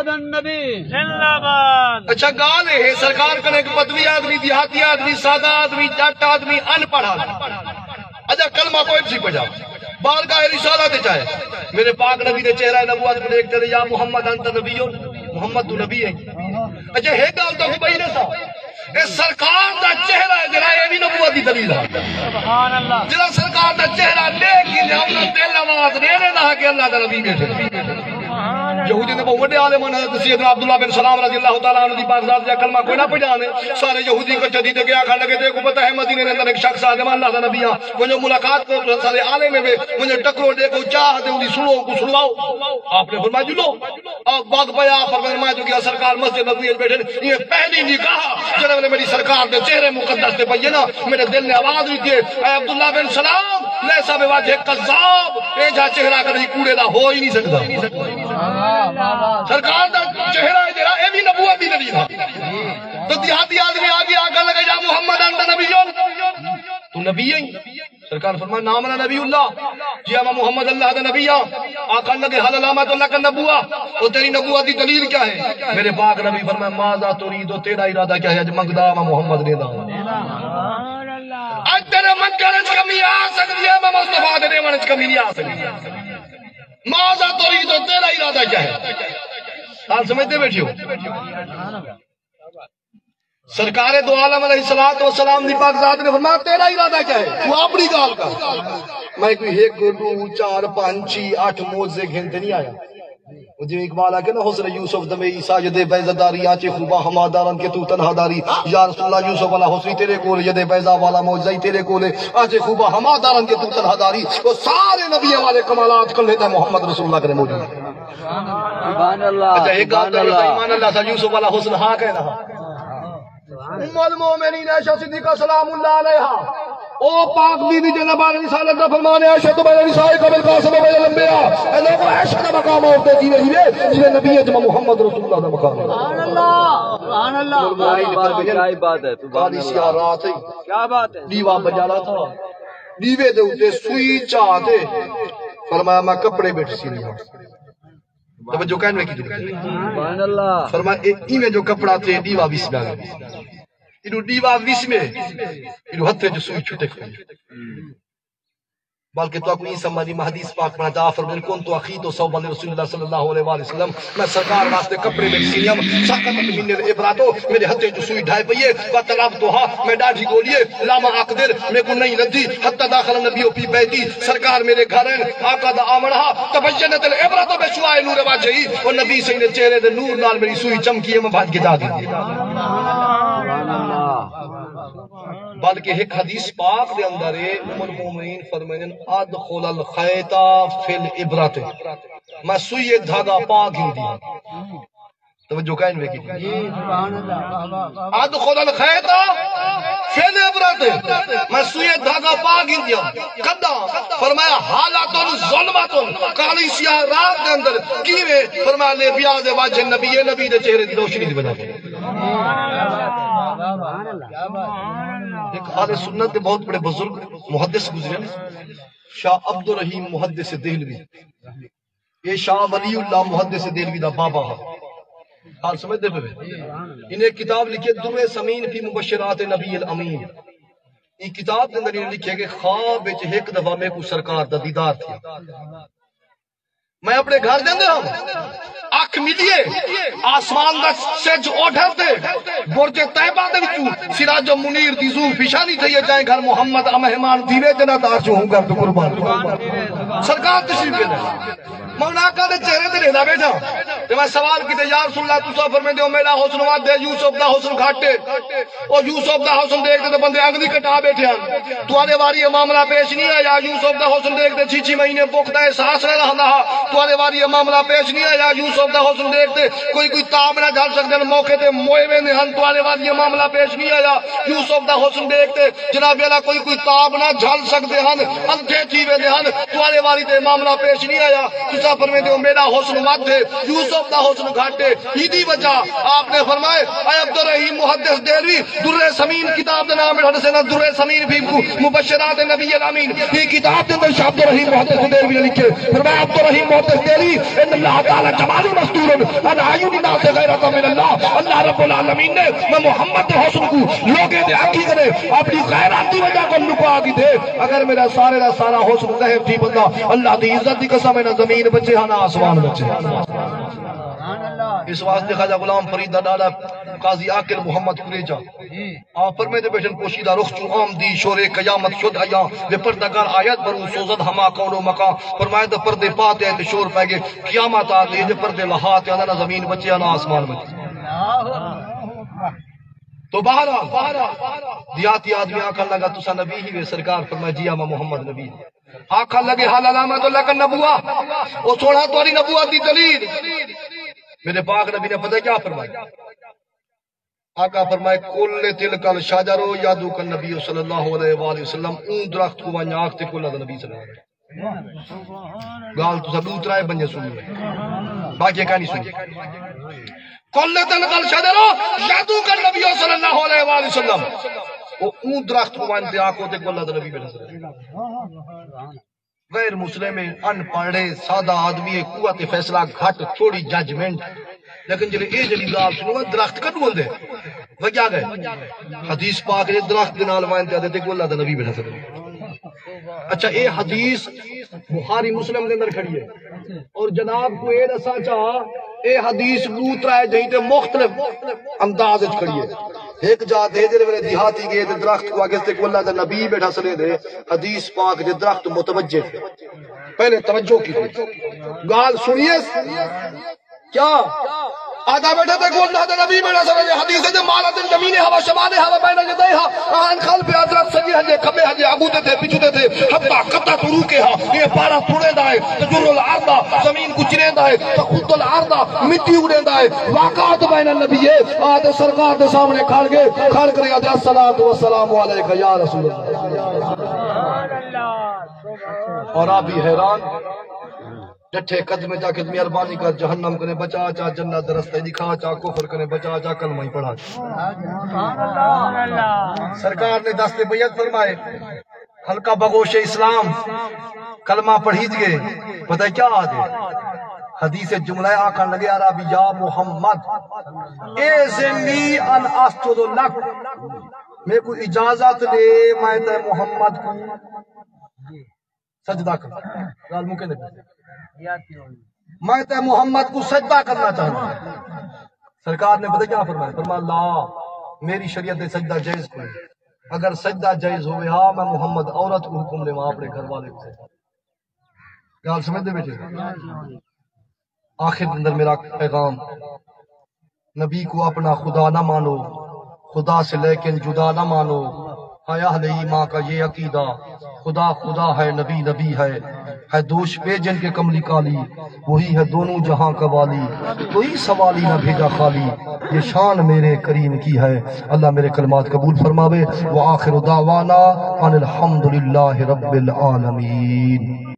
محمد النبی زندہ باد. اچھا گال ہے سرکار کنے ایک بدوی آدمی دیہاتی آدمی سادہ آدمی جٹ آدمی ان پڑھا اچھا کلمہ کوئی سی پڑھا بارگاہ رسالہ دے چاہے میرے پاک نبی نے چہرہ نبوت کو دیکھتے رہے یا محمد انت نبی محمد تو نبی ہے. اچھا ہے گال تو کو بہی نہ سا اے سرکار دا چہرہ ہے جرا یہ بھی نبوت دی دلیل ہے. سبحان اللہ. جرا سرکار دا چہرہ دیکھ کے ہم دل آواز دینے نہ کہ اللہ دا نبی بیٹھے. یہودی نے بہت بڑے عالمان حضرت سیدنا عبداللہ بن سلام رضی اللہ تعالیٰ عنہ دی پاک ذات کا کلمہ کوئی نہ پہچانے سارے یہودی کو جدید گیا کھا لگے دیکھو پتہ ہے مدینے کے اندر ایک شخص آدم اللہ کا نبی مجھے ملاقات کو سارے عالم میں مجھے ٹکرو دیکھو چاہ دے انہی سنو کو سنواؤ. آپ نے فرمایا جلو اور باغ پیا فرمایا جو کہ سرکار مسجد نبوی بیٹھے یہ پہلی نکاح جناب نے میری سرکار دے چہرے مقدس سے پہیے نا میرے دل نے آواز دی کہ اے عبداللہ بن سلام لیسا بے واجہ قذاب اے جا چہرہ کبھی کوڑے دا ہو ہی نہیں سکتا. سرکار دا چہرہ ہے جرا اے بھی نبوت بھی دلیل ہے. تو دیہاتی آدمی آگے آگے لگے یا محمد انت نبی تو نبی ہے. سرکار فرمایا نام انا نبی اللہ جی اما محمد اللہ دا نبی آقا لگے حل علامت اللہ کا نبوہ اور تیری نبوت دی دلیل کیا ہے. میرے پاک نبی فرمایا ماذا تريد تیرا ارادہ کیا ہے اج منگدا اما محمد نے دا اج تیرے منگنے وچ کمی آ سکتی ہے میں مصطفیٰ دے دیوان وچ کمی نہیں آ سکتی. ماذا تريد تیرا ارادہ کیا ہے. آپ سمجھتے بیٹھے ہو سرکار دو عالم علیہ السلام دی پاک ذات نے فرمایا تیرا ارادہ کیا ہے تو اپنی گال کا میں کوئی 1 2 4 5 6 8 موزے گھنتے نہیں آیا. جو اقبال آ کے نا حسن یوسف دمے ساجد بیضداری آنچے خوبا ہمادارن کے تو تنہا داری یا رسول اللہ یوسف والا حسنی تیرے کول ید بیضا والا موجزائی تیرے کول آنچے خوبا ہمادارن کے تو تنہا داری. وہ سارے نبی والے کمالات کر لیتا ہے محمد رسول اللہ کرے موجود. سبحان اللہ. اچھا ایک گال تو ایمان اللہ تھا یوسف والا حسن ہاں کہنا ام المومنین عائشہ صدیقہ سلام اللہ علیہا او پاک بی بی جناب علیہ رسالت کا فرمانے عائشہ تو بین نساء قبل قاسم و بین الانبیاء اے لوگوں عائشہ کا مقام ہوتے جیوے ہیوے جنہیں نبی اجمع محمد رسول اللہ کا مقام ہے. سبحان اللہ. سبحان اللہ. کیا بات ہے قادی سیاہ رات ہے کیا بات ہے. دیوا بجالا تھا دیوے دے اتے سوئی چاہتے فرمایا میں کپڑے بیٹھ سی لیا توجہ کہنے کی سبحان اللہ. فرمایا ایویں جو کپڑا تھے دیوا بیس میں آگئے انہوں دیوا بیس میں انہوں ہتھے جو سوئی چھوٹے کھڑے بلکہ تو اپنی سمجھی حدیث پاک میں جعفر بن کن تو اخیت و صوب رسول اللہ صلی اللہ علیہ وسلم میں سرکار واسطے کپڑے میں سینیم ساکت من الابراتو میرے ہتھے جو سوئی ڈھائی پئیے و طلب تو ہاں میں ڈاڑھی گولیے لاما اقدر میں کو نہیں ندی حتی داخل نبیو پی بیتی سرکار میرے گھر ہیں آقا دا آمنہ تبینت الابراتو بے شوائے نور واجہی اور نبی سے انہیں چہرے دے نور نال میری سوئی چمکیے میں بھاج کے جا دی. بلکہ ایک حدیث پاک دے اندر ام المومنین فرمائیں ادخل الخیط فی الابرات میں سوئی دھاگا پاک ہی دیا. توجہ کہیں میں کی ادخل الخیط فی الابرات میں سوئی دھاگا پاک ہی دیا. کدا فرمایا حالات ظلمات کالی سیاہ رات دے اندر کیویں فرمایا لے بیاض وجہ نبی دے چہرے دی روشنی دی وجہ سے. ایک اہل سنت کے بہت بڑے بزرگ محدث گزرے شاہ عبد الرحیم محدث دہلوی یہ شاہ ولی اللہ محدث دہلوی دا بابا ہے. حال سمجھتے پہ انہیں کتاب لکھے در سمین فی مبشرات نبی الامین. یہ کتاب کے اندر انہیں لکھے کہ خواب وچ ایک دفعہ میں کو سرکار دا دیدار تھی میں اپنے گھر دے اندر ہوں اکھ ملیے آسمان دا سج اوڑھر دے برج طیبہ دے وچوں سراج منیر دی زو پیشانی تھی جائیں گھر محمد مہمان دیوے جنا دار جو ہوں گھر تو قربان سرکار تشریف لے مولا آقا دے چہرے تے رہدا بیٹھا تے میں سوال کیتے یا رسول اللہ تو سفر میں دیو میرا حسن وا دے یوسف دا حسن گھاٹے او یوسف دا حسن دیکھ تے بندے انگلی کٹا بیٹھے ہیں تواڈے واری معاملہ پیش نہیں آیا. یوسف دا حسن دیکھ تے 6 مہینے بھوکدا احساس نہ رہندا تواڈے واری معاملہ پیش نہیں آیا. یوسف دا حسن دیکھ تے کوئی تاب نہ جھل سکدے موقع تے موئے ویندے ہن تواڈے واری معاملہ پیش نہیں آیا. یوسف دا حسن دیکھ تے جناب والا کوئی تاب نہ جھل سکدے ہن اندھے تھی ویندے ہن تواڈے واری تے معاملہ پیش نہیں آیا. وضع فرمے دے میرا حسن مد ہے یوسف دا حسن گھٹ ہے ہی وجہ آپ نے فرمائے اے عبد الرحیم محدث دہلوی در سمین کتاب دا نام ہے حدثنا در سمین فی مبشرات نبی الامین یہ کتاب دے اندر شاہ عبد الرحیم محدث دہلوی نے لکھے فرمایا عبد الرحیم محدث دہلوی ان اللہ تعالی جمال مستور ان اعین الناس غیرۃ من اللہ اللہ رب العالمین نے میں محمد کے حسن کو لوگے دے حقی کرے اپنی غیرت دی وجہ کو لکا دی دے اگر میرا سارے دا سارا حسن غیب تھی بندہ اللہ دی عزت دی قسم ہے نہ زمین بچے ہاں نہ آسمان بچے اس واسطے خواجہ غلام فرید ڈالا قاضی عاقل محمد قریجہ آپ پر میں دے بیٹھن پوشیدہ رخ چون آمدی شور قیامت شد آیا بے پردگار آیت برو سوزد ہما کون و مکان فرمائے دے پردے پاتے ہیں شور پہ گے قیامت آتے ہیں دے پردے لہاتے ہیں نہ زمین بچے نہ آسمان بچے تو بہرحال دیاتی آدمی آکھا لگا تسا نبی ہی وے سرکار فرمائے جی میں محمد نبی آکھا لگے حال علامت اللہ کا نبوہ وہ سوڑا تواری نبوہ دی دلیل میرے پاک نبی نے پتہ کیا فرمایا آقا فرمائے کل تلکل شاجرو یادو کا نبی صلی اللہ علیہ وآلہ وسلم اون درخت کو وانی آختے کل دا نبی صلی اللہ علیہ وسلم گال تو سب اترائے بنجے سنی باقی کہانی سنی کل تلکل شاجرو یادو کا نبی صلی اللہ علیہ وآلہ وسلم وہ اون درخت کو وانی آختے کل دا نبی صلی اللہ علیہ وسلم غیر مسلم ان پڑھے سادہ آدمی قوت فیصلہ گھٹ تھوڑی ججمنٹ لیکن جلے اے جلی گال سنو درخت کٹ بول دے وہ کیا گئے حدیث پاک نے درخت دنال وائن دیا دیتے کہ اللہ دا نبی بیٹھا سکتے اچھا اے حدیث بخاری مسلم دے اندر کھڑی ہے اور جناب کو اے دسا چاہا اے حدیث لوترا ہے جہیں تے مختلف انداز کھڑی ہے ایک جات ہے جلے میرے دیہاتی گئے تے درخت کو آگے سے کہ اللہ دا نبی بیٹھا سلے دے حدیث پاک دے درخت متوجہ تھے پہلے توجہ کی گال سنیے کیا آدھا بیٹھا تھا کہ اللہ دا نبی بیٹھا سلے دے حدیث دے مالت زمین ہوا شمال ہوا بین جدیہا آن خلف حضرت سجی ہجے کبے ہجے عبودے تھے پیچھتے تھے حبا قطع ترو کے ہاں یہ پارا پھوڑے دائے تجر العردہ زمین کچرے دائے تخود العردہ مٹی اڑے دائے واقعات بین النبی آدھے سرکار دے سامنے کھڑ گئے کھڑ کرے آدھے السلام علیکہ یا رسول اللہ اور آپ بھی حیران ڈٹھے قدم جا کے مہربانی کر جہنم کنے بچا چا جنت رستے دکھا چا کفر کنے بچا چا کلمہ ہی پڑھا سرکار نے دست بیعت فرمائے ہلکا بگوش اسلام کلمہ پڑھی دیئے پتہ کیا آدھے حدیث جملہ آکھن لگے عربی یا محمد ایزنی ان اسجد لک میں کو اجازت دے میں تے محمد کو سجدہ کرنا گال ممکن ہے میں تے محمد کو سجدہ کرنا چاہتا ہوں سرکار نے پتہ کیا فرمایا فرمایا لا میری شریعت دے سجدہ جائز کوئی اگر سجدہ جائز ہوئے ہاں میں محمد عورت کو حکم لے وہاں اپنے گھر والے کو گال سمجھ دے بیٹھے آخر اندر میرا پیغام نبی کو اپنا خدا نہ مانو خدا سے لیکن جدا نہ مانو حیا نہیں ماں کا یہ عقیدہ خدا خدا ہے نبی نبی ہے دوش پہ جن کے کملی کالی وہی ہے دونوں جہاں کا والی کوئی سوالی نہ بھیجا خالی یہ شان میرے کریم کی ہے اللہ میرے کلمات قبول فرماوے وآخر دعوانا ان الحمدللہ رب العالمین